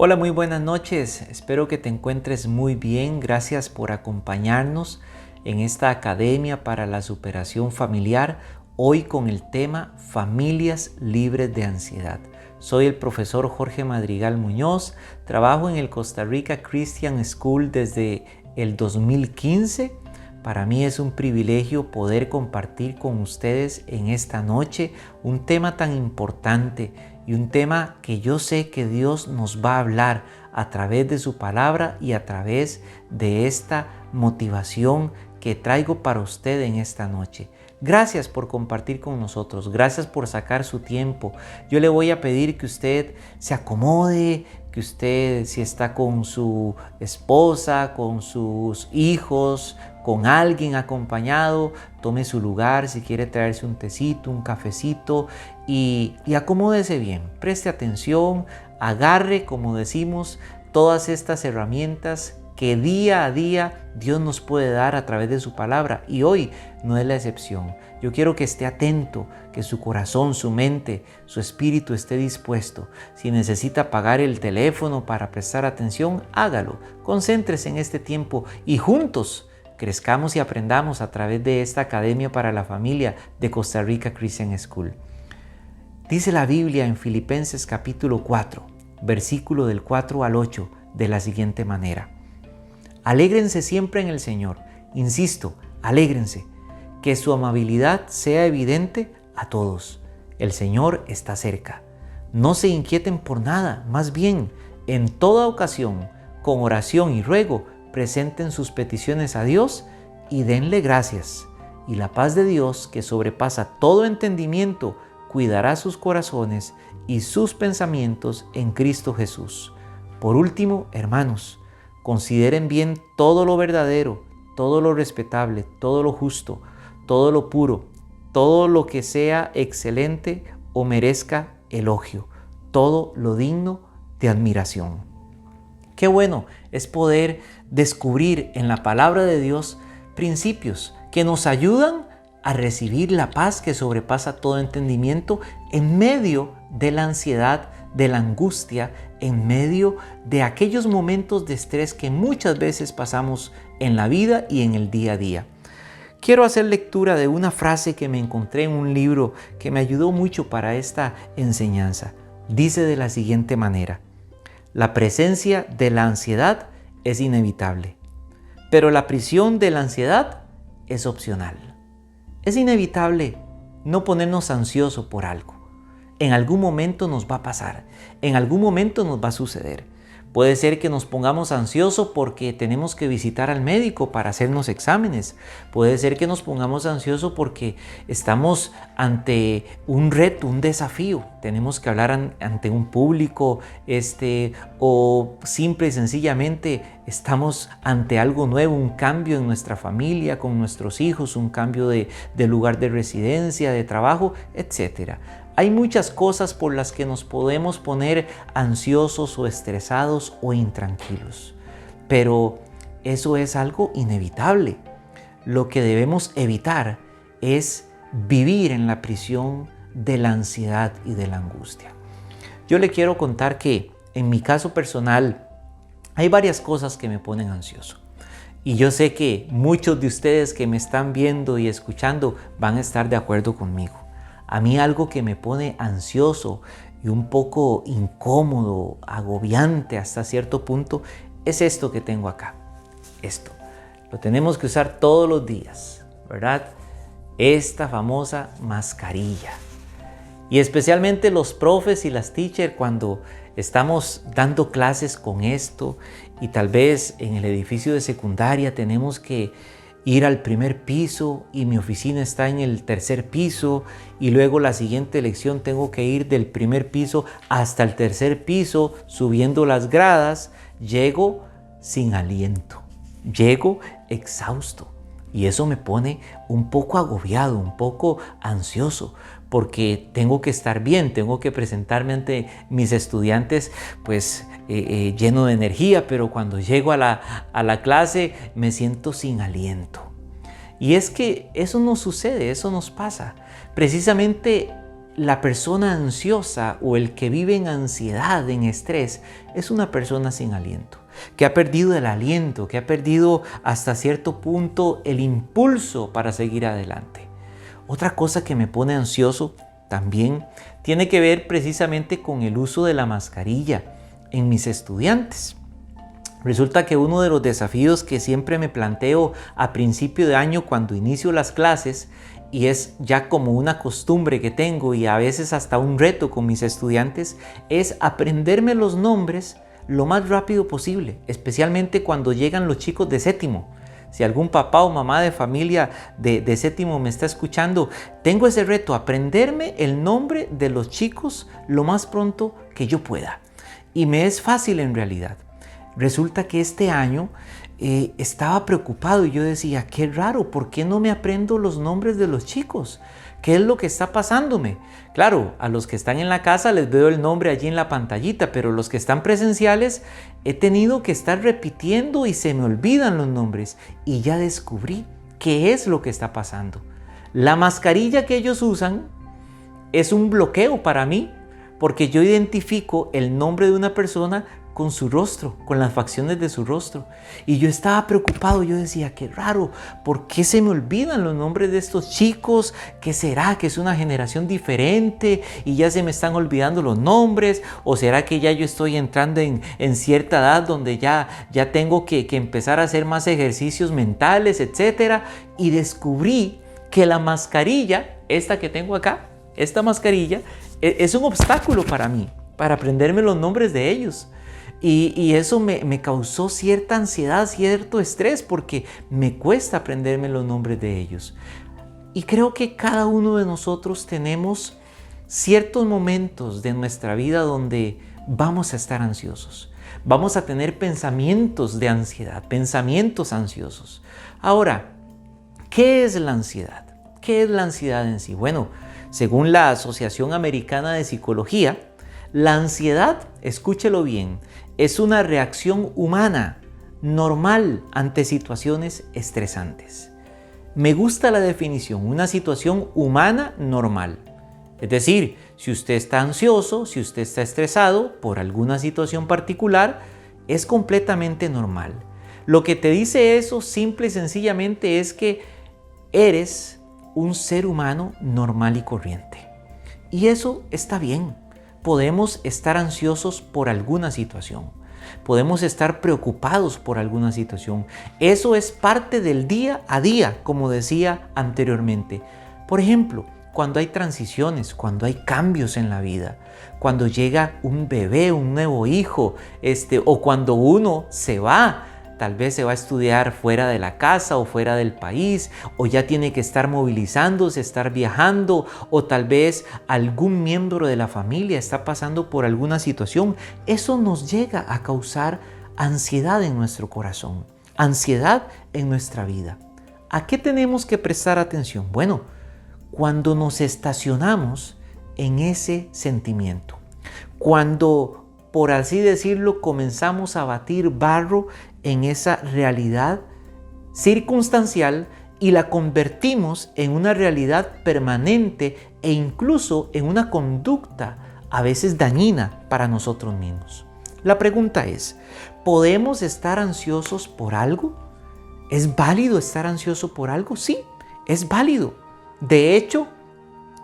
Hola, muy buenas noches. Espero que te encuentres muy bien. Gracias por acompañarnos en esta Academia para la Superación Familiar, hoy con el tema Familias Libres de Ansiedad. Soy el profesor Jorge Madrigal Muñoz, trabajo en el Costa Rica Christian School desde el 2015. Para mí es un privilegio poder compartir con ustedes en esta noche un tema tan importante y un tema que yo sé que Dios nos va a hablar a través de su palabra y a través de esta motivación que traigo para usted en esta noche. Gracias por compartir con nosotros, gracias por sacar su tiempo. Yo le voy a pedir que usted se acomode, que usted, si está con su esposa, con sus hijos, con alguien acompañado, tome su lugar, si quiere traerse un tecito, un cafecito y acomódese bien, preste atención, agarre, como decimos, todas estas herramientas que día a día Dios nos puede dar a través de su palabra, y hoy no es la excepción. Yo quiero que esté atento, que su corazón, su mente, su espíritu esté dispuesto. Si necesita apagar el teléfono para prestar atención, hágalo. Concéntrese en este tiempo y juntos crezcamos y aprendamos a través de esta Academia para la Familia de Costa Rica Christian School. Dice la Biblia en Filipenses capítulo 4, versículo del 4 al 8, de la siguiente manera: Alégrense siempre en el Señor. Insisto, alégrense. Que su amabilidad sea evidente a todos. El Señor está cerca. No se inquieten por nada, más bien, en toda ocasión, con oración y ruego, presenten sus peticiones a Dios y denle gracias. Y la paz de Dios, que sobrepasa todo entendimiento, cuidará sus corazones y sus pensamientos en Cristo Jesús. Por último, hermanos, consideren bien todo lo verdadero, todo lo respetable, todo lo justo, todo lo puro, todo lo que sea excelente o merezca elogio, todo lo digno de admiración. Qué bueno es poder descubrir en la palabra de Dios principios que nos ayudan a recibir la paz que sobrepasa todo entendimiento en medio de la ansiedad, de la angustia, en medio de aquellos momentos de estrés que muchas veces pasamos en la vida y en el día a día. Quiero hacer lectura de una frase que me encontré en un libro que me ayudó mucho para esta enseñanza. Dice de la siguiente manera: la presencia de la ansiedad es inevitable, pero la prisión de la ansiedad es opcional. Es inevitable no ponernos ansiosos por algo. En algún momento nos va a pasar, en algún momento nos va a suceder. Puede ser que nos pongamos ansiosos porque tenemos que visitar al médico para hacernos exámenes. Puede ser que nos pongamos ansiosos porque estamos ante un reto, un desafío. Tenemos que hablar ante un público, o simple y sencillamente estamos ante algo nuevo, un cambio en nuestra familia, con nuestros hijos, un cambio de lugar de residencia, de trabajo, etc. Hay muchas cosas por las que nos podemos poner ansiosos o estresados o intranquilos, pero eso es algo inevitable. Lo que debemos evitar es vivir en la prisión de la ansiedad y de la angustia. Yo le quiero contar que en mi caso personal hay varias cosas que me ponen ansioso. Y yo sé que muchos de ustedes que me están viendo y escuchando van a estar de acuerdo conmigo. A mí algo que me pone ansioso y un poco incómodo, agobiante hasta cierto punto, es esto que tengo acá. Esto. Lo tenemos que usar todos los días, ¿verdad? Esta famosa mascarilla. Y especialmente los profes y las teachers cuando estamos dando clases con esto y tal vez en el edificio de secundaria tenemos que ir al primer piso y mi oficina está en el tercer piso y luego la siguiente lección tengo que ir del primer piso hasta el tercer piso subiendo las gradas. Llego sin aliento, llego exhausto y eso me pone un poco agobiado, un poco ansioso porque tengo que estar bien, tengo que presentarme ante mis estudiantes lleno de energía, pero cuando llego a la clase me siento sin aliento. Y es que eso nos sucede, eso nos pasa. Precisamente la persona ansiosa o el que vive en ansiedad, en estrés, es una persona sin aliento, que ha perdido el aliento, que ha perdido hasta cierto punto el impulso para seguir adelante. Otra cosa que me pone ansioso también tiene que ver precisamente con el uso de la mascarilla en mis estudiantes. Resulta que uno de los desafíos que siempre me planteo a principio de año cuando inicio las clases, y es ya como una costumbre que tengo y a veces hasta un reto con mis estudiantes, es aprenderme los nombres lo más rápido posible, especialmente cuando llegan los chicos de séptimo. Si algún papá o mamá de familia de séptimo me está escuchando, tengo ese reto, aprenderme el nombre de los chicos lo más pronto que yo pueda. Y me es fácil en realidad. Resulta que este año estaba preocupado y yo decía, qué raro, ¿por qué no me aprendo los nombres de los chicos? ¿Qué es lo que está pasándome? Claro, a los que están en la casa les veo el nombre allí en la pantallita, pero los que están presenciales he tenido que estar repitiendo y se me olvidan los nombres. Y ya descubrí qué es lo que está pasando. La mascarilla que ellos usan es un bloqueo para mí, porque yo identifico el nombre de una persona con su rostro, con las facciones de su rostro. Y yo estaba preocupado, yo decía, qué raro, ¿por qué se me olvidan los nombres de estos chicos? ¿Qué será? ¿Que es una generación diferente y ya se me están olvidando los nombres? ¿O será que ya yo estoy entrando en cierta edad donde ya tengo que empezar a hacer más ejercicios mentales, etcétera? Y descubrí que la mascarilla, esta que tengo acá, esta mascarilla, es un obstáculo para mí, para aprenderme los nombres de ellos. Y eso me causó cierta ansiedad, cierto estrés, porque me cuesta aprenderme los nombres de ellos. Y creo que cada uno de nosotros tenemos ciertos momentos de nuestra vida donde vamos a estar ansiosos. Vamos a tener pensamientos de ansiedad, pensamientos ansiosos. Ahora, ¿qué es la ansiedad? ¿Qué es la ansiedad en sí? Bueno, según la Asociación Americana de Psicología, la ansiedad, escúchelo bien, es una reacción humana normal ante situaciones estresantes. Me gusta la definición, una situación humana normal. Es decir, si usted está ansioso, si usted está estresado por alguna situación particular, es completamente normal. Lo que te dice eso simple y sencillamente es que eres un ser humano normal y corriente. Y eso está bien. Podemos estar ansiosos por alguna situación. Podemos estar preocupados por alguna situación. Eso es parte del día a día, como decía anteriormente. Por ejemplo, cuando hay transiciones, cuando hay cambios en la vida, cuando llega un bebé, un nuevo hijo, o cuando uno se va, tal vez se va a estudiar fuera de la casa o fuera del país, o ya tiene que estar movilizándose, estar viajando, o tal vez algún miembro de la familia está pasando por alguna situación. Eso nos llega a causar ansiedad en nuestro corazón, ansiedad en nuestra vida. ¿A qué tenemos que prestar atención? Bueno, cuando nos estacionamos en ese sentimiento, cuando, por así decirlo, comenzamos a batir barro en esa realidad circunstancial y la convertimos en una realidad permanente e incluso en una conducta a veces dañina para nosotros mismos. La pregunta es, ¿podemos estar ansiosos por algo? ¿Es válido estar ansioso por algo? Sí, es válido. De hecho,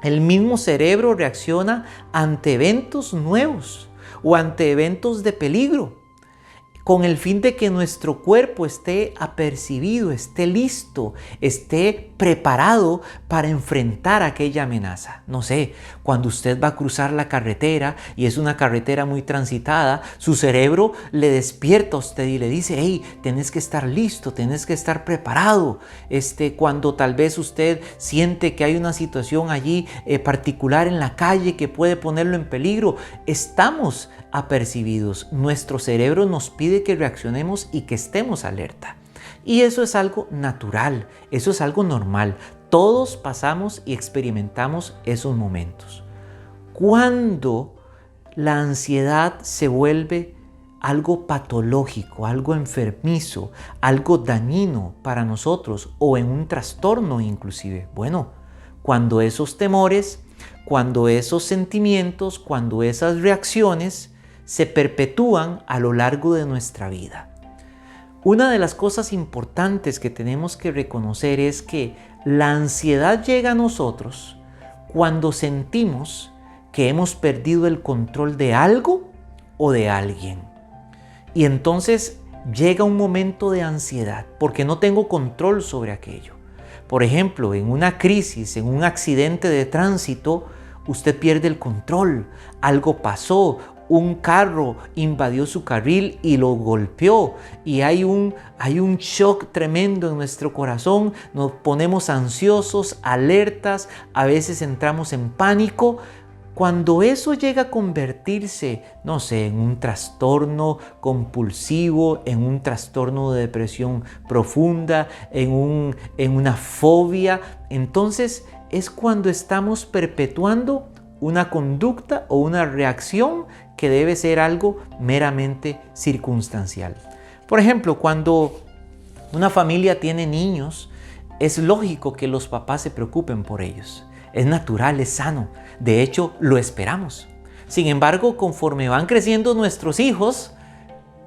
el mismo cerebro reacciona ante eventos nuevos o ante eventos de peligro, con el fin de que nuestro cuerpo esté apercibido, esté listo, esté preparado para enfrentar aquella amenaza. No sé, cuando usted va a cruzar la carretera y es una carretera muy transitada, su cerebro le despierta a usted y le dice, hey, tenés que estar listo, tenés que estar preparado. Cuando tal vez usted siente que hay una situación allí particular en la calle que puede ponerlo en peligro, estamos apercibidos. Nuestro cerebro nos pide que reaccionemos y que estemos alerta. Y eso es algo natural, eso es algo normal. Todos pasamos y experimentamos esos momentos. Cuando la ansiedad se vuelve algo patológico, algo enfermizo, algo dañino para nosotros o en un trastorno inclusive, bueno, cuando esos temores cuando esos sentimientos, cuando esas reacciones se perpetúan a lo largo de nuestra vida. Una de las cosas importantes que tenemos que reconocer es que la ansiedad llega a nosotros cuando sentimos que hemos perdido el control de algo o de alguien. Y entonces llega un momento de ansiedad porque no tengo control sobre aquello. Por ejemplo, en una crisis, en un accidente de tránsito, usted pierde el control. Algo pasó, un carro invadió su carril y lo golpeó. Y hay un shock tremendo en nuestro corazón. Nos ponemos ansiosos, alertas, a veces entramos en pánico. Cuando eso llega a convertirse, no sé, en un trastorno compulsivo, en un trastorno de depresión profunda, en una fobia, entonces es cuando estamos perpetuando una conducta o una reacción que debe ser algo meramente circunstancial. Por ejemplo, cuando una familia tiene niños, es lógico que los papás se preocupen por ellos. Es natural, es sano. De hecho, lo esperamos. Sin embargo, conforme van creciendo nuestros hijos,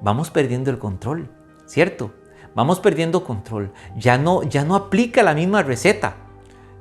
vamos perdiendo el control, ¿cierto? Vamos perdiendo control. Ya no aplica la misma receta.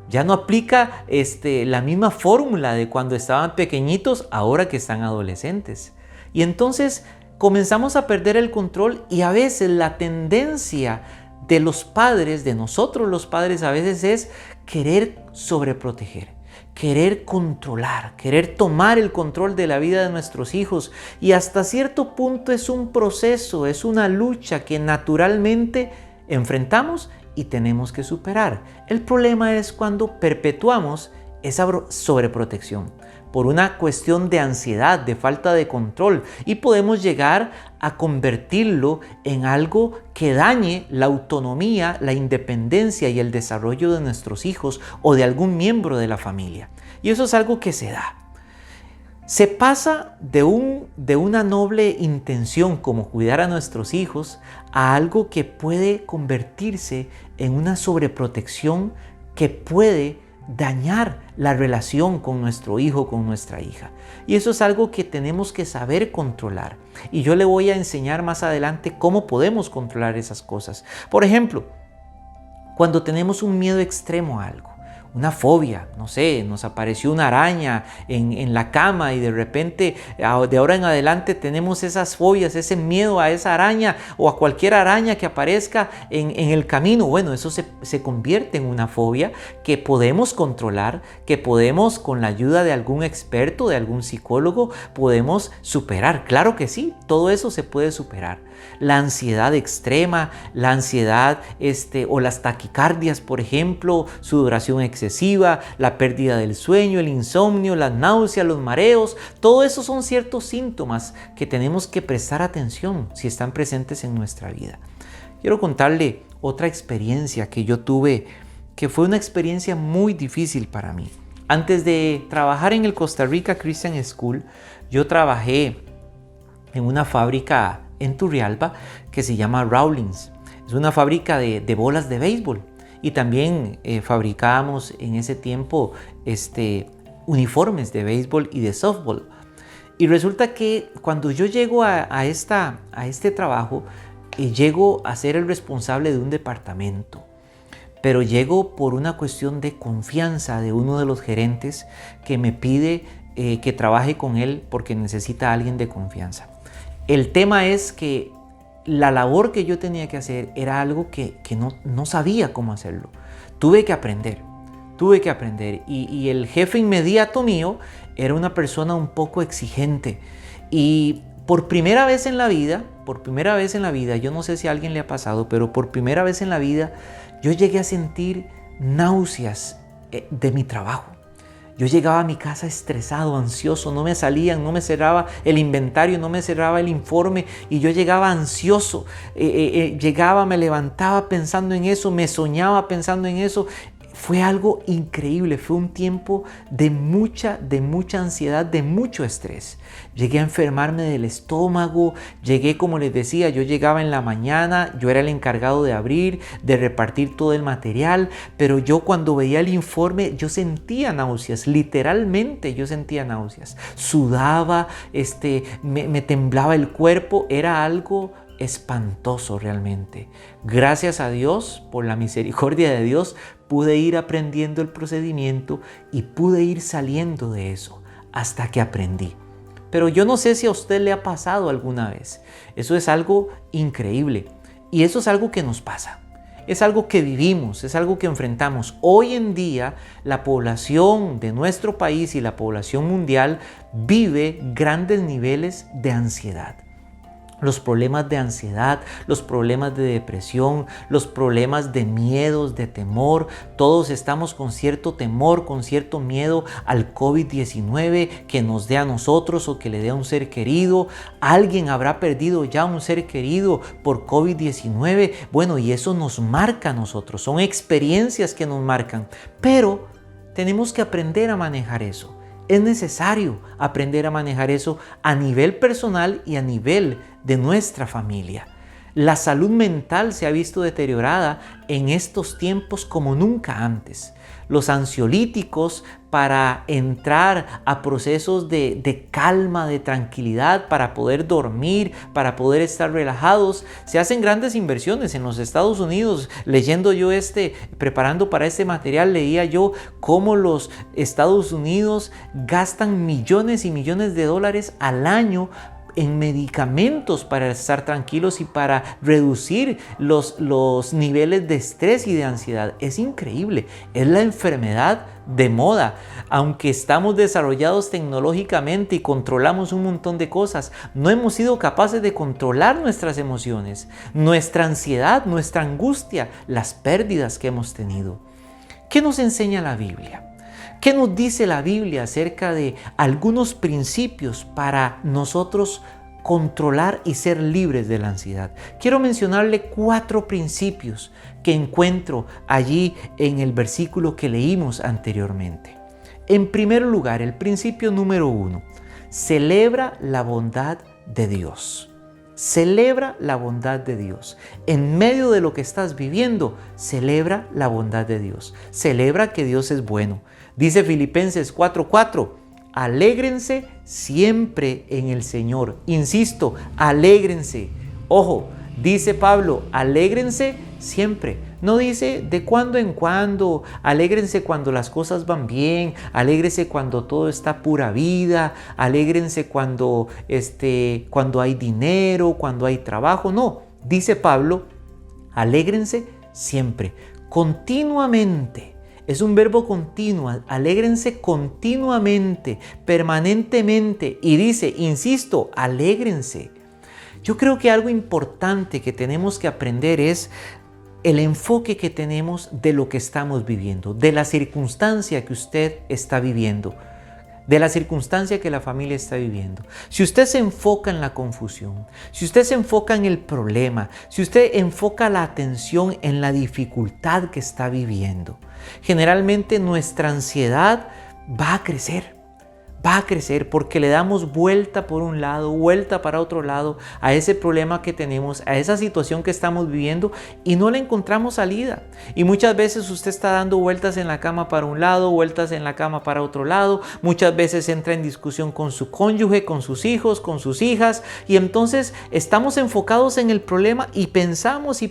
Ya no aplica la misma fórmula de cuando estaban pequeñitos, ahora que están adolescentes. Y entonces comenzamos a perder el control y a veces la tendencia de los padres, de nosotros los padres, a veces es querer sobreproteger, querer controlar, querer tomar el control de la vida de nuestros hijos. Y hasta cierto punto es un proceso, es una lucha que naturalmente enfrentamos y tenemos que superar. El problema es cuando perpetuamos esa sobreprotección por una cuestión de ansiedad, de falta de control, y podemos llegar a convertirlo en algo que dañe la autonomía, la independencia y el desarrollo de nuestros hijos o de algún miembro de la familia. Y eso es algo que se da. Se pasa de una noble intención como cuidar a nuestros hijos a algo que puede convertirse en una sobreprotección que puede dañar la relación con nuestro hijo, con nuestra hija. Y eso es algo que tenemos que saber controlar. Y yo le voy a enseñar más adelante cómo podemos controlar esas cosas. Por ejemplo, cuando tenemos un miedo extremo a algo, una fobia, no sé, nos apareció una araña en la cama y de repente, de ahora en adelante tenemos esas fobias, ese miedo a esa araña o a cualquier araña que aparezca en el camino. Bueno, eso se convierte en una fobia que podemos controlar, que podemos, con la ayuda de algún experto, de algún psicólogo, podemos superar. Claro que sí, todo eso se puede superar. La ansiedad extrema, la ansiedad o las taquicardias, por ejemplo, sudoración excesiva, la pérdida del sueño, el insomnio, las náuseas, los mareos, todo eso son ciertos síntomas que tenemos que prestar atención si están presentes en nuestra vida. Quiero contarle otra experiencia que yo tuve, que fue una experiencia muy difícil para mí. Antes de trabajar en el Costa Rica Christian School, yo trabajé en una fábrica en Turrialba que se llama Rawlings. Es una fábrica de bolas de béisbol y también fabricábamos en ese tiempo uniformes de béisbol y de softball. Y resulta que cuando yo llego a este trabajo, llego a ser el responsable de un departamento, pero llego por una cuestión de confianza de uno de los gerentes que me pide que trabaje con él porque necesita a alguien de confianza. El tema es que la labor que yo tenía que hacer era algo que no sabía cómo hacerlo. Tuve que aprender y el jefe inmediato mío era una persona un poco exigente y por primera vez en la vida, yo no sé si a alguien le ha pasado, pero por primera vez en la vida yo llegué a sentir náuseas de mi trabajo. Yo llegaba a mi casa estresado, ansioso, no me cerraba el inventario, no me cerraba el informe y yo llegaba ansioso. Me levantaba pensando en eso, me soñaba pensando en eso. fue algo increíble, fue un tiempo de mucha ansiedad, de mucho estrés. Llegué a enfermarme del estómago, como les decía, yo llegaba en la mañana, yo era el encargado de abrir, de repartir todo el material, pero yo cuando veía el informe, yo sentía náuseas, literalmente yo sentía náuseas. Sudaba, me temblaba el cuerpo, era algo espantoso realmente. Gracias a Dios, por la misericordia de Dios, pude ir aprendiendo el procedimiento y pude ir saliendo de eso hasta que aprendí. Pero yo no sé si a usted le ha pasado alguna vez. Eso es algo increíble y eso es algo que nos pasa. Es algo que vivimos, es algo que enfrentamos. Hoy en día la población de nuestro país y la población mundial vive grandes niveles de ansiedad. Los problemas de ansiedad, los problemas de depresión, los problemas de miedos, de temor. Todos estamos con cierto temor, con cierto miedo al COVID-19 que nos dé a nosotros o que le dé a un ser querido. Alguien habrá perdido ya un ser querido por COVID-19. Bueno, y eso nos marca a nosotros. Son experiencias que nos marcan. Pero tenemos que aprender a manejar eso. Es necesario aprender a manejar eso a nivel personal y a nivel de nuestra familia. La salud mental se ha visto deteriorada en estos tiempos como nunca antes. Los ansiolíticos para entrar a procesos de calma, de tranquilidad, para poder dormir, para poder estar relajados, se hacen grandes inversiones en los Estados Unidos. Leyendo yo preparando para este material, leía yo cómo los Estados Unidos gastan millones y millones de dólares al año en medicamentos para estar tranquilos y para reducir los niveles de estrés y de ansiedad. Es increíble, es la enfermedad de moda. Aunque estamos desarrollados tecnológicamente y controlamos un montón de cosas, no hemos sido capaces de controlar nuestras emociones, nuestra ansiedad, nuestra angustia, las pérdidas que hemos tenido. ¿Qué nos enseña la Biblia? ¿Qué nos dice la Biblia acerca de algunos principios para nosotros controlar y ser libres de la ansiedad? Quiero mencionarle 4 principios que encuentro allí en el versículo que leímos anteriormente. En primer lugar, el principio número 1, celebra la bondad de Dios. Celebra la bondad de Dios. En medio de lo que estás viviendo, celebra la bondad de Dios. Celebra que Dios es bueno. Dice Filipenses 4:4, alégrense siempre en el Señor. Insisto, alégrense. Ojo, dice Pablo, alégrense siempre. No dice de cuando en cuando, alégrense cuando las cosas van bien, alégrense cuando todo está pura vida, alégrense cuando hay dinero, cuando hay trabajo. No, dice Pablo, alégrense siempre, continuamente. Es un verbo continuo, alégrense continuamente, permanentemente. Y dice, insisto, alégrense. Yo creo que algo importante que tenemos que aprender es el enfoque que tenemos de lo que estamos viviendo, de la circunstancia que usted está viviendo, de la circunstancia que la familia está viviendo. Si usted se enfoca en la confusión, si usted se enfoca en el problema, si usted enfoca la atención en la dificultad que está viviendo, generalmente nuestra ansiedad va a crecer porque le damos vuelta por un lado, vuelta para otro lado a ese problema que tenemos, a esa situación que estamos viviendo y no le encontramos salida. Y muchas veces usted está dando vueltas en la cama para un lado, vueltas en la cama para otro lado, muchas veces entra en discusión con su cónyuge, con sus hijos, con sus hijas y entonces estamos enfocados en el problema y pensamos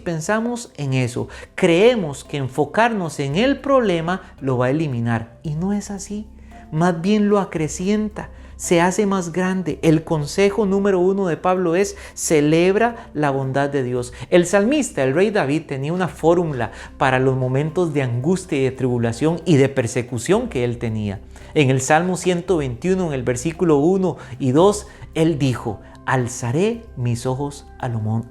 en eso. Creemos que enfocarnos en el problema lo va a eliminar y no es así. Más bien lo acrecienta, se hace más grande. El consejo número 1 de Pablo es: celebra la bondad de Dios. El salmista, el rey David, tenía una fórmula para los momentos de angustia y de tribulación y de persecución que él tenía. En el Salmo 121, en el versículo 1 y 2, él dijo: alzaré mis ojos a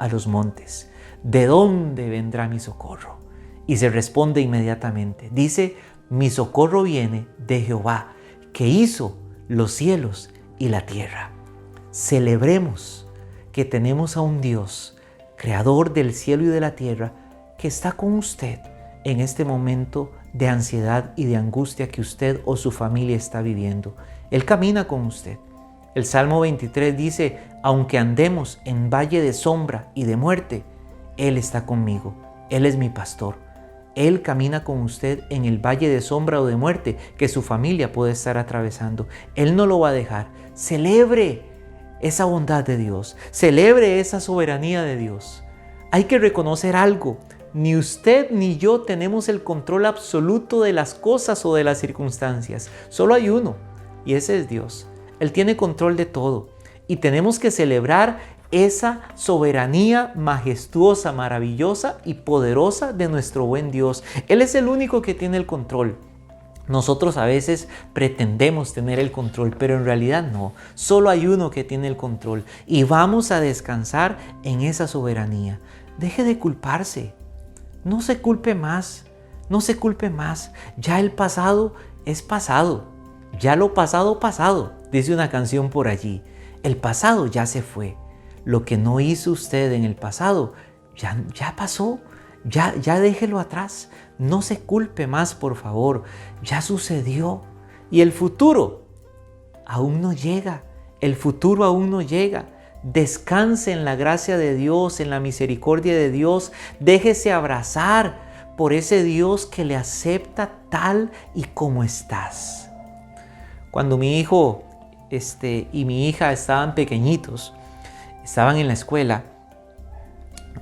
los montes. ¿De dónde vendrá mi socorro? Y se responde inmediatamente. Dice: mi socorro viene de Jehová, que hizo los cielos y la tierra. Celebremos que tenemos a un Dios, creador del cielo y de la tierra, que está con usted en este momento de ansiedad y de angustia que usted o su familia está viviendo. Él camina con usted. El Salmo 23 dice, aunque andemos en valle de sombra y de muerte, Él está conmigo. Él es mi pastor. Él camina con usted en el valle de sombra o de muerte que su familia puede estar atravesando. Él no lo va a dejar. Celebre esa bondad de Dios. Celebre esa soberanía de Dios. Hay que reconocer algo. Ni usted ni yo tenemos el control absoluto de las cosas o de las circunstancias. Solo hay uno, y ese es Dios. Él tiene control de todo. Y tenemos que celebrar esa soberanía majestuosa, maravillosa y poderosa de nuestro buen Dios. Él es el único que tiene el control. Nosotros a veces pretendemos tener el control, pero en realidad no. Solo hay uno que tiene el control y vamos a descansar en esa soberanía. Deje de culparse. No se culpe más. No se culpe más. Ya el pasado es pasado. Ya lo pasado, pasado. Dice una canción por allí. El pasado ya se fue. Lo que no hizo usted en el pasado ya pasó. Ya déjelo atrás. No se culpe más, por favor. Ya sucedió. Y el futuro aún no llega. El futuro aún no llega. Descanse en la gracia de Dios, en la misericordia de Dios. Déjese abrazar por ese Dios que le acepta tal y como estás. Cuando mi hijo y mi hija estaban pequeñitos, estaban en la escuela,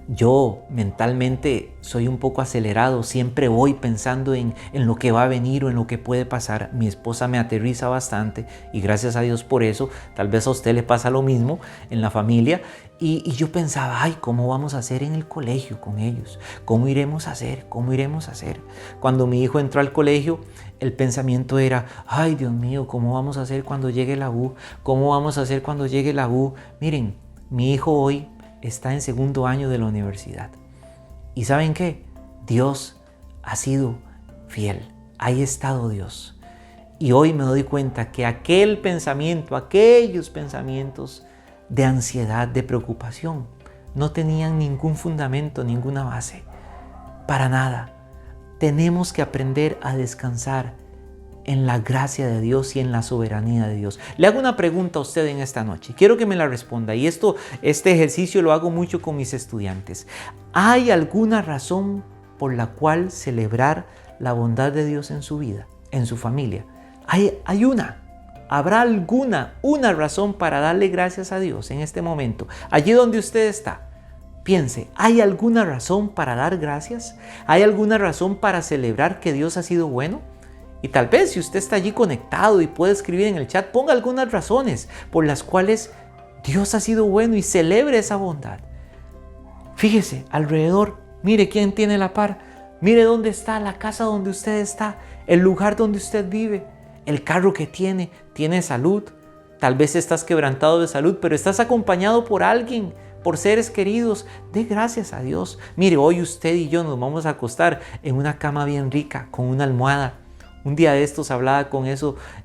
yo mentalmente soy un poco acelerado, siempre voy pensando en lo que va a venir o en lo que puede pasar. Mi esposa me aterriza bastante y gracias a Dios por eso. Tal vez a usted le pasa lo mismo en la familia y yo pensaba, ay, ¿cómo vamos a hacer en el colegio con ellos? ¿Cómo iremos a hacer? ¿Cómo iremos a hacer? Cuando mi hijo entró al colegio, el pensamiento era, ay, Dios mío, ¿cómo vamos a hacer cuando llegue la U? ¿Cómo vamos a hacer cuando llegue la U? Miren, mi hijo hoy está en segundo año de la universidad. ¿Y saben qué? Dios ha sido fiel. Ahí ha estado Dios. Y hoy me doy cuenta que aquellos pensamientos de ansiedad, de preocupación, no tenían ningún fundamento, ninguna base. Para nada. Tenemos que aprender a descansar en la gracia de Dios y en la soberanía de Dios. Le hago una pregunta a usted en esta noche. Quiero que me la responda. Y este ejercicio lo hago mucho con mis estudiantes. ¿Hay alguna razón por la cual celebrar la bondad de Dios en su vida, en su familia? Hay una. ¿Habrá una razón para darle gracias a Dios en este momento? Allí donde usted está. Piense, ¿hay alguna razón para dar gracias? ¿Hay alguna razón para celebrar que Dios ha sido bueno? Y tal vez si usted está allí conectado y puede escribir en el chat, ponga algunas razones por las cuales Dios ha sido bueno y celebre esa bondad. Fíjese alrededor, mire quién tiene la par, mire dónde está, la casa donde usted está, el lugar donde usted vive, el carro que tiene salud. Tal vez estás quebrantado de salud, pero estás acompañado por alguien, por seres queridos. Dé gracias a Dios. Mire, hoy usted y yo nos vamos a acostar en una cama bien rica, con una almohada. Un día de estos hablaba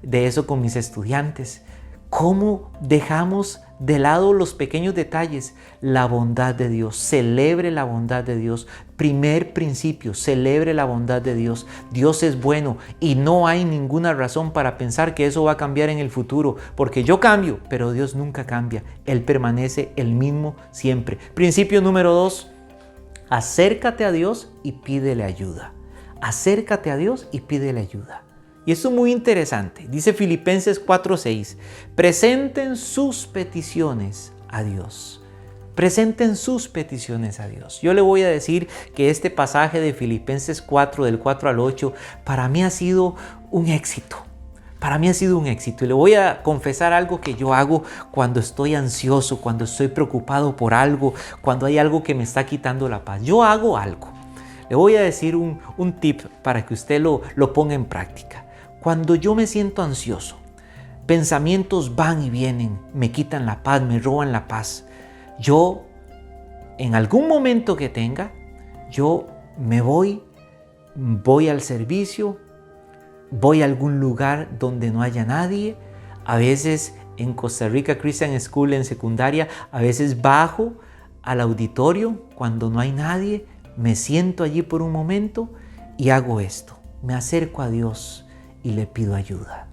de eso con mis estudiantes. ¿Cómo dejamos de lado los pequeños detalles? La bondad de Dios. Celebre la bondad de Dios. Primer principio, celebre la bondad de Dios. Dios es bueno y no hay ninguna razón para pensar que eso va a cambiar en el futuro, porque yo cambio, pero Dios nunca cambia. Él permanece el mismo siempre. Principio número 2, acércate a Dios y pídele ayuda. Acércate a Dios y pídele ayuda. Y esto es muy interesante. Dice Filipenses 4:6. Presenten sus peticiones a Dios. Presenten sus peticiones a Dios. Yo le voy a decir que este pasaje de Filipenses 4, del 4 al 8, para mí ha sido un éxito. Para mí ha sido un éxito. Y le voy a confesar algo que yo hago cuando estoy ansioso, cuando estoy preocupado por algo, cuando hay algo que me está quitando la paz. Yo hago algo. Le voy a decir un tip para que usted lo ponga en práctica. Cuando yo me siento ansioso, pensamientos van y vienen, me quitan la paz, me roban la paz. Yo, en algún momento que tenga, yo me voy al servicio, voy a algún lugar donde no haya nadie. A veces en Costa Rica Christian School en secundaria, a veces bajo al auditorio cuando no hay nadie. Me siento allí por un momento y hago esto. me acerco a Dios y le pido ayuda.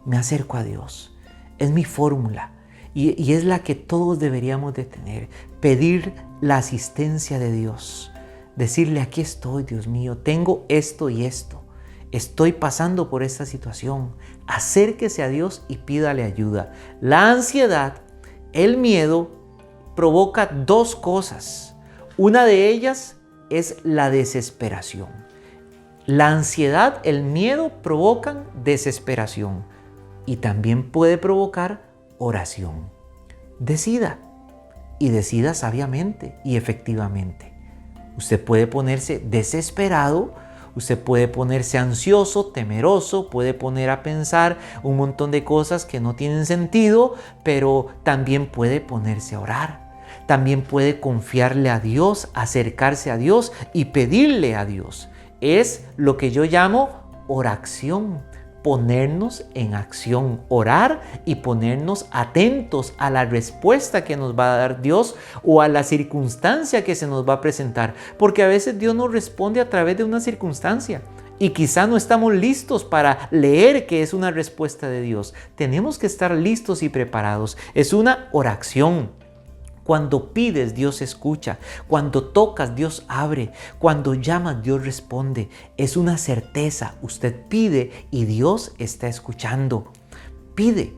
Me acerco a Dios. Es mi fórmula y es la que todos deberíamos de tener. Pedir la asistencia de Dios. Decirle, aquí estoy, Dios mío, tengo esto y esto. Estoy pasando por esta situación. Acérquese a Dios y pídale ayuda. La ansiedad, el miedo, provoca dos cosas. Una de ellas es la desesperación. La ansiedad, el miedo provocan desesperación y también puede provocar oración. Decida y decida sabiamente y efectivamente. Usted puede ponerse desesperado, usted puede ponerse ansioso, temeroso, puede poner a pensar un montón de cosas que no tienen sentido, pero también puede ponerse a orar. También puede confiarle a Dios, acercarse a Dios y pedirle a Dios. Es lo que yo llamo oración. Ponernos en acción, orar y ponernos atentos a la respuesta que nos va a dar Dios o a la circunstancia que se nos va a presentar. Porque a veces Dios nos responde a través de una circunstancia y quizá no estamos listos para leer que es una respuesta de Dios. Tenemos que estar listos y preparados. Es una oración. Cuando pides, Dios escucha. Cuando tocas, Dios abre. Cuando llamas, Dios responde. Es una certeza. Usted pide y Dios está escuchando. Pide.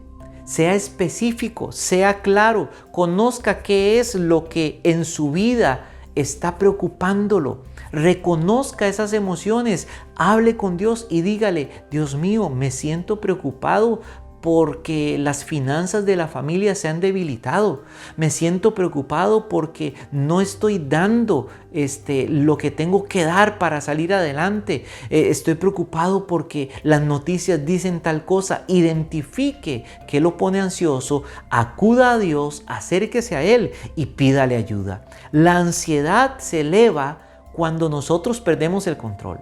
Sea específico, sea claro. Conozca qué es lo que en su vida está preocupándolo. Reconozca esas emociones. Hable con Dios y dígale, Dios mío, me siento preocupado porque las finanzas de la familia se han debilitado. Me siento preocupado porque no estoy dando lo que tengo que dar para salir adelante. Estoy preocupado porque las noticias dicen tal cosa. Identifique qué lo pone ansioso, acuda a Dios, acérquese a Él y pídale ayuda. La ansiedad se eleva cuando nosotros perdemos el control.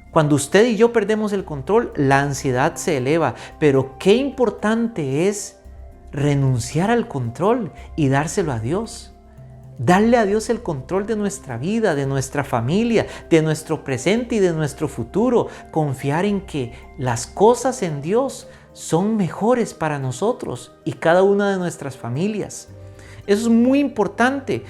Cuando usted y yo perdemos el control, la ansiedad se eleva. Pero qué importante es renunciar al control y dárselo a Dios. Darle a Dios el control de nuestra vida, de nuestra familia, de nuestro presente y de nuestro futuro. Confiar en que las cosas en Dios son mejores para nosotros y cada una de nuestras familias. Eso es muy importante.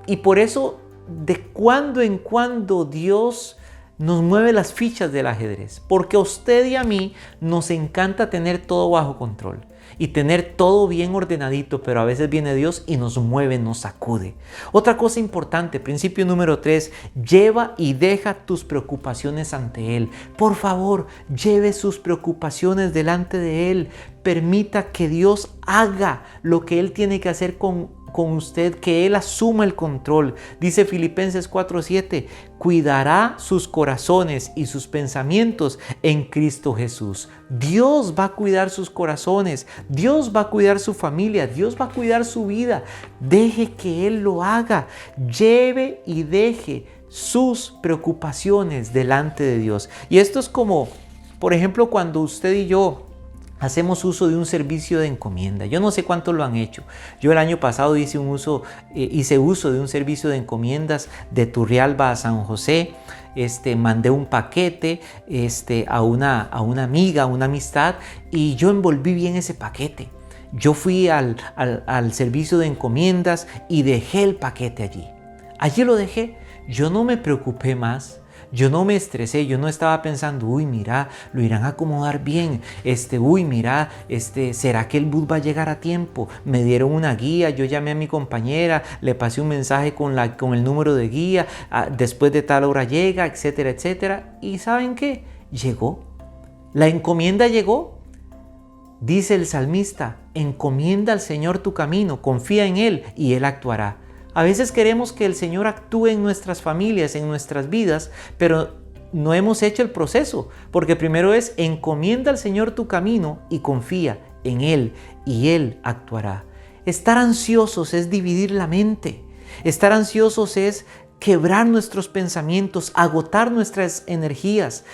Y por eso, de cuando en cuando Dios nos mueve las fichas del ajedrez, porque a usted y a mí nos encanta tener todo bajo control y tener todo bien ordenadito, pero a veces viene Dios y nos mueve, nos sacude. Otra cosa importante, principio número 3, lleva y deja tus preocupaciones ante Él. Por favor, lleve sus preocupaciones delante de Él. Permita que Dios haga lo que Él tiene que hacer con usted, que Él asuma el control. Dice Filipenses 4:7, cuidará sus corazones y sus pensamientos en Cristo Jesús. Dios va a cuidar sus corazones, Dios va a cuidar su familia, Dios va a cuidar su vida. Deje que Él lo haga. Lleve y deje sus preocupaciones delante de Dios. Y esto es como, por ejemplo, cuando usted y yo hacemos uso de un servicio de encomienda. Yo no sé cuántos lo han hecho. Yo el año pasado hice uso de un servicio de encomiendas de Turrialba a San José. Mandé un paquete a una amiga, a una amistad, y yo envolví bien ese paquete. Yo fui al servicio de encomiendas y dejé el paquete allí. Allí lo dejé. Yo no me preocupé más. Yo no me estresé, yo no estaba pensando, uy, mira, lo irán a acomodar bien, uy, mira, ¿será que el bus va a llegar a tiempo? Me dieron una guía, yo llamé a mi compañera, le pasé un mensaje con el número de guía, después de tal hora llega, etcétera, etcétera. ¿Y saben qué? Llegó. La encomienda llegó. Dice el salmista, encomienda al Señor tu camino, confía en Él y Él actuará. A veces queremos que el Señor actúe en nuestras familias, en nuestras vidas, pero no hemos hecho el proceso, porque primero es encomienda al Señor tu camino y confía en Él y Él actuará. Estar ansiosos es dividir la mente. Estar ansiosos es quebrar nuestros pensamientos, agotar nuestras energías.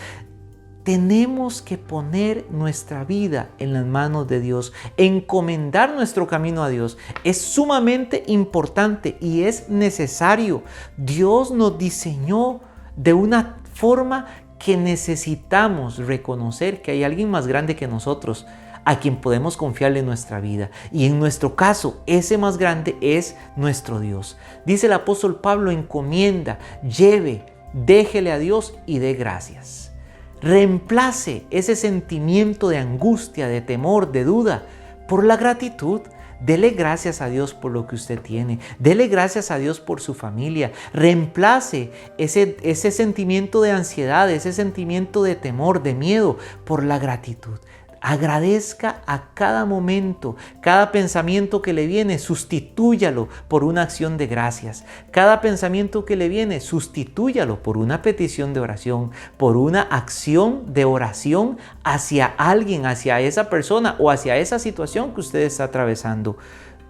Tenemos que poner nuestra vida en las manos de Dios, encomendar nuestro camino a Dios. Es sumamente importante y es necesario. Dios nos diseñó de una forma que necesitamos reconocer que hay alguien más grande que nosotros, a quien podemos confiarle nuestra vida. Y en nuestro caso, ese más grande es nuestro Dios. Dice el apóstol Pablo, encomienda, lleve, déjele a Dios y dé gracias. Reemplace ese sentimiento de angustia, de temor, de duda, por la gratitud. Dele gracias a Dios por lo que usted tiene. Dele gracias a Dios por su familia. Reemplace ese sentimiento de ansiedad, ese sentimiento de temor, de miedo, por la gratitud. Agradezca a cada momento, cada pensamiento que le viene, sustitúyalo por una acción de gracias. Cada pensamiento que le viene, sustitúyalo por una petición de oración, por una acción de oración hacia alguien, hacia esa persona o hacia esa situación que usted está atravesando.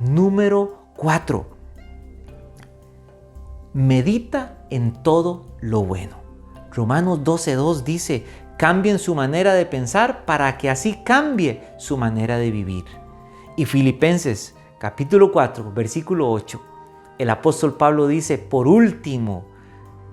Número 4. Medita en todo lo bueno. Romanos 12:2 dice: cambien su manera de pensar para que así cambie su manera de vivir. Y Filipenses capítulo 4, versículo 8, el apóstol Pablo dice: por último,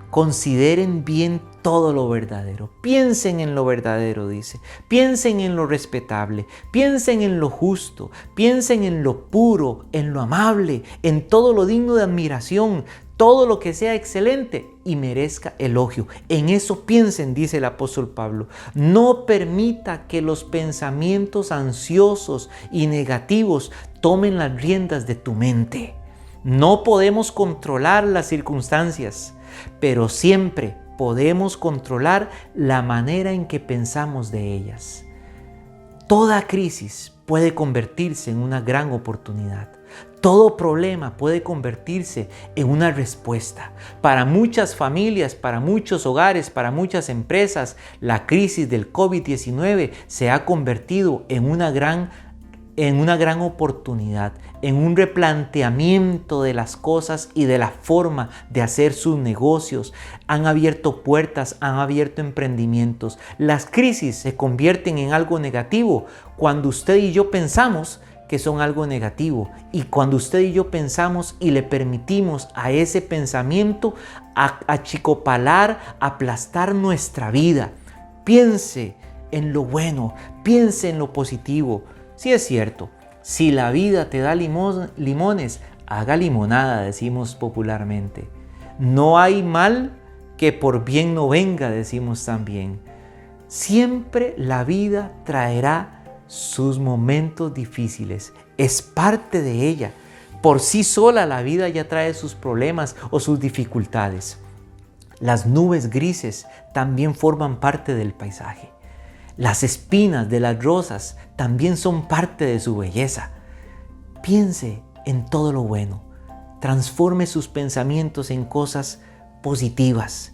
consideren bien todo lo verdadero. Piensen en lo verdadero, dice. Piensen en lo respetable. Piensen en lo justo. Piensen en lo puro, en lo amable, en todo lo digno de admiración. Todo lo que sea excelente y merezca elogio. En eso piensen, dice el apóstol Pablo. No permita que los pensamientos ansiosos y negativos tomen las riendas de tu mente. No podemos controlar las circunstancias, pero siempre podemos controlar la manera en que pensamos de ellas. Toda crisis puede convertirse en una gran oportunidad. Todo problema puede convertirse en una respuesta. Para muchas familias, para muchos hogares, para muchas empresas, la crisis del COVID-19 se ha convertido en una gran oportunidad, en un replanteamiento de las cosas y de la forma de hacer sus negocios. Han abierto puertas, han abierto emprendimientos. Las crisis se convierten en algo negativo cuando usted y yo pensamos que son algo negativo, y cuando usted y yo pensamos y le permitimos a ese pensamiento achicopalar, aplastar nuestra vida. Piense en lo bueno, piense en lo positivo. Sí es cierto, si la vida te da limones, haga limonada, decimos popularmente. No hay mal que por bien no venga, decimos también. Siempre la vida traerá sus momentos difíciles. Es parte de ella. Por sí sola la vida ya trae sus problemas o sus dificultades. Las nubes grises también forman parte del paisaje. Las espinas de las rosas también son parte de su belleza. Piense en todo lo bueno. Transforme sus pensamientos en cosas positivas.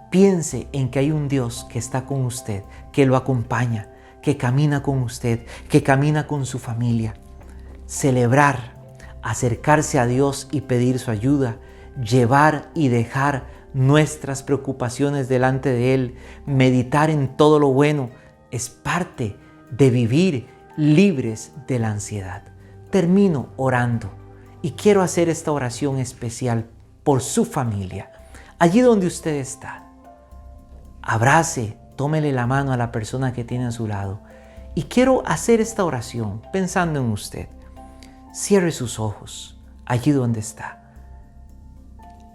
Piense en que hay un Dios que está con usted, que lo acompaña, que camina con usted, que camina con su familia. Celebrar, acercarse a Dios y pedir su ayuda, llevar y dejar nuestras preocupaciones delante de Él, meditar en todo lo bueno, es parte de vivir libres de la ansiedad. Termino orando y quiero hacer esta oración especial por su familia. Allí donde usted está, abrace, tómele la mano a la persona que tiene a su lado. Y quiero hacer esta oración pensando en usted. Cierre sus ojos allí donde está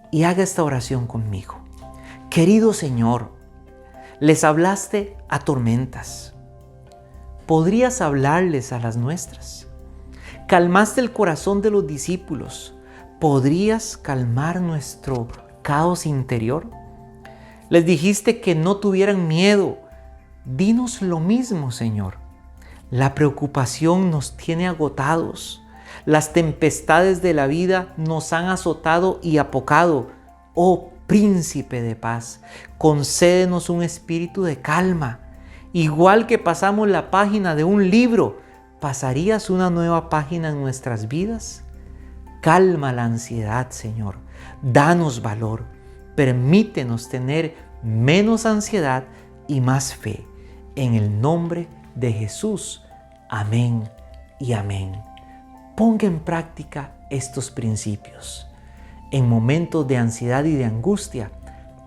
y haga esta oración conmigo. Querido Señor, les hablaste a tormentas. ¿Podrías hablarles a las nuestras? Calmaste el corazón de los discípulos. ¿Podrías calmar nuestro caos interior? Les dijiste que no tuvieran miedo. Dinos lo mismo, Señor. La preocupación nos tiene agotados. Las tempestades de la vida nos han azotado y apocado. Oh Príncipe de paz, concédenos un espíritu de calma. Igual que pasamos la página de un libro, ¿pasarías una nueva página en nuestras vidas? Calma la ansiedad, Señor. Danos valor. Permítenos tener menos ansiedad y más fe. En el nombre de Jesús. Amén y amén. Ponga en práctica estos principios. En momentos de ansiedad y de angustia,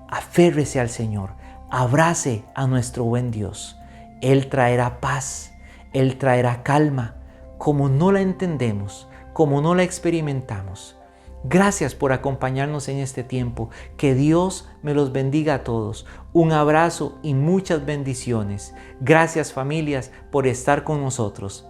aférrese al Señor. Abrace a nuestro buen Dios. Él traerá paz, Él traerá calma, como no la entendemos, como no la experimentamos. Gracias por acompañarnos en este tiempo. Que Dios me los bendiga a todos. Un abrazo y muchas bendiciones. Gracias, familias, por estar con nosotros.